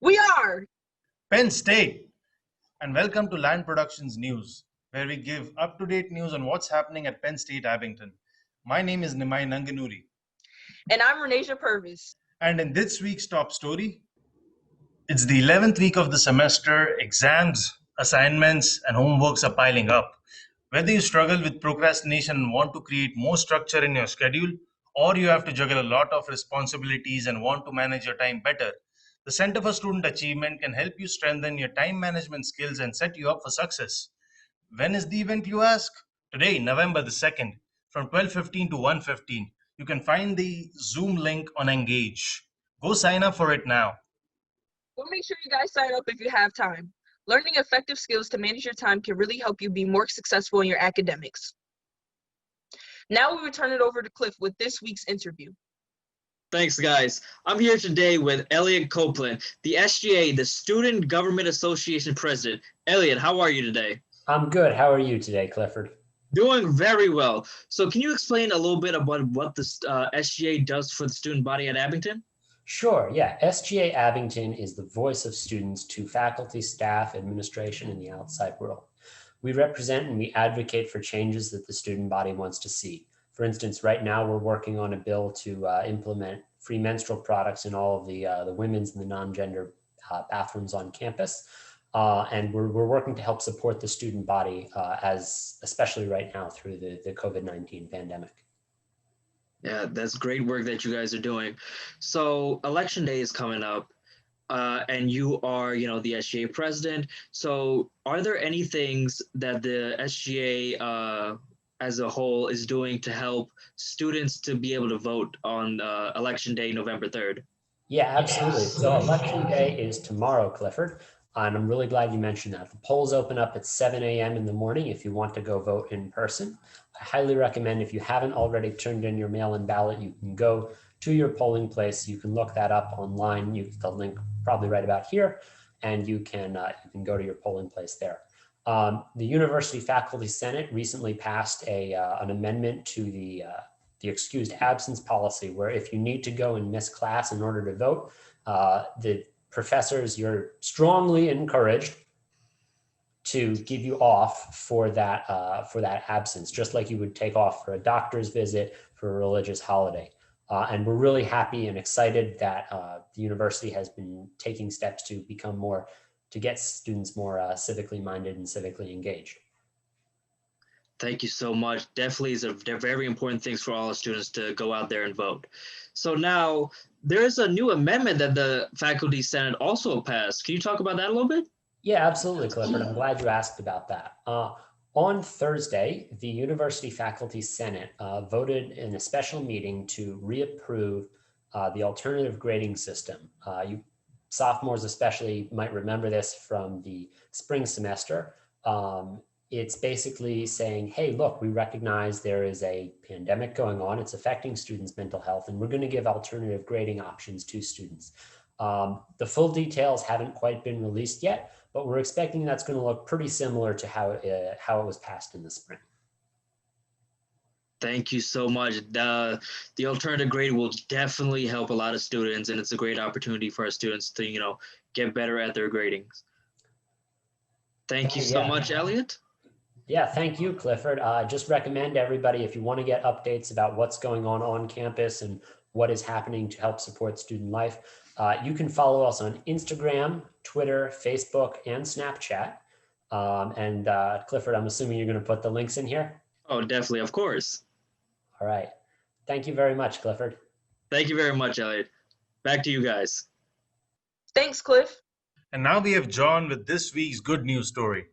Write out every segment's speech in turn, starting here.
We are Penn State, and welcome to Land Productions News, where we give up-to-date news on what's happening at Penn State Abington. My name is Nimai Nanganuri, and I'm Renasia Purvis. and in this week's top story, it's the 11th week of the semester. Exams, assignments, and homeworks are piling up. Whether you struggle with procrastination and want to create more structure in your schedule, or you have to juggle a lot of responsibilities and want to manage your time better, the Center for Student Achievement can help you strengthen your time management skills and set you up for success. When is the event, you ask? Today, November the 2nd, from 12:15 to 1:15. You can find the Zoom link on Engage. Go sign up for it now. We'll make sure you guys sign up if you have time. Learning effective skills to manage your time can really help you be more successful in your academics. Now we will turn it over to Cliff with this week's interview. Thanks, guys. I'm here today with Elliot Copeland, the SGA, the Student Government Association President. Elliot, how are you today? I'm good. How are you today, Clifford? Doing very well. So can you explain a little bit about what the SGA does for the student body at Abington? Sure, yeah. SGA Abington is the voice of students to faculty, staff, administration, and the outside world. We represent and we advocate for changes that the student body wants to see. For instance, right now we're working on a bill to implement free menstrual products in all of the women's and the non-gender bathrooms on campus. And we're working to help support the student body especially right now through the COVID-19 pandemic. Yeah, that's great work that you guys are doing. So election day is coming up, and you are, the SGA president. So are there any things that the SGA as a whole is doing to help students to be able to vote on election day, November 3rd? Yeah, absolutely. So election day is tomorrow, Clifford. And I'm really glad you mentioned that. The polls open up at 7 a.m. in the morning if you want to go vote in person. I highly recommend, if you haven't already turned in your mail-in ballot, you can go to your polling place. You can look that up online. The link probably right about here, and you can go to your polling place there. The University Faculty Senate recently passed an amendment to the excused absence policy, where if you need to go and miss class in order to vote, the professors, you're strongly encouraged to give you off for that absence, just like you would take off for a doctor's visit, for a religious holiday. And we're really happy and excited that the university has been taking steps to get students more civically minded and civically engaged. Thank you so much. Definitely is they're very important things for all the students to go out there and vote. So now there's a new amendment that the Faculty Senate also passed. Can you talk about that a little bit? Yeah, absolutely, Clifford. I'm glad you asked about that. On Thursday, the University Faculty Senate voted in a special meeting to reapprove the alternative grading system. You sophomores especially might remember this from the spring semester. It's basically saying, hey, look, we recognize there is a pandemic going on. It's affecting students' mental health, and we're going to give alternative grading options to students. The full details haven't quite been released yet, but we're expecting that's going to look pretty similar to how it was passed in the spring. Thank you so much. The alternative grade will definitely help a lot of students, and it's a great opportunity for our students to, get better at their gradings. Thank you so much, Elliot. Yeah, thank you, Clifford. Just recommend everybody, if you want to get updates about what's going on campus and what is happening to help support student life, you can follow us on Instagram, Twitter, Facebook, and Snapchat. Clifford, I'm assuming you're going to put the links in here? Oh, definitely, of course. All right. Thank you very much, Clifford. Thank you very much, Elliot. Back to you guys. Thanks, Cliff. And now we have John with this week's good news story.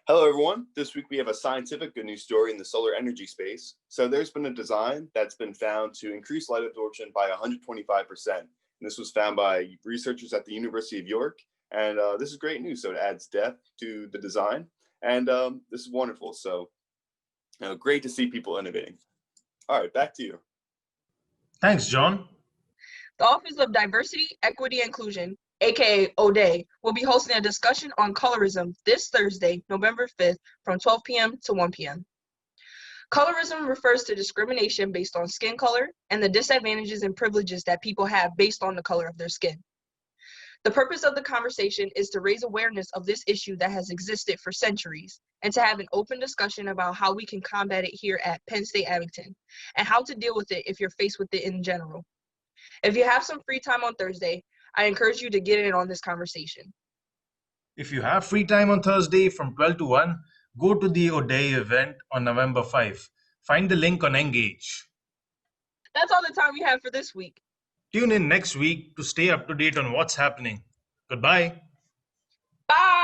Hello, everyone. This week we have a scientific good news story in the solar energy space. So there's been a design that's been found to increase light absorption by 125%. And this was found by researchers at the University of York. And this is great news. So it adds depth to the design. And this is wonderful. So great to see people innovating. All right, back to you. Thanks, John. The Office of Diversity, Equity, and Inclusion, aka ODE, will be hosting a discussion on colorism this Thursday, November 5th, from 12 p.m. to 1 p.m. Colorism refers to discrimination based on skin color and the disadvantages and privileges that people have based on the color of their skin. The purpose of the conversation is to raise awareness of this issue that has existed for centuries and to have an open discussion about how we can combat it here at Penn State Abington and how to deal with it if you're faced with it in general. If you have some free time on Thursday, I encourage you to get in on this conversation. If you have free time on Thursday from 12 to 1, go to the O'Day event on November 5. Find the link on Engage. That's all the time we have for this week. Tune in next week to stay up to date on what's happening. Goodbye. Bye.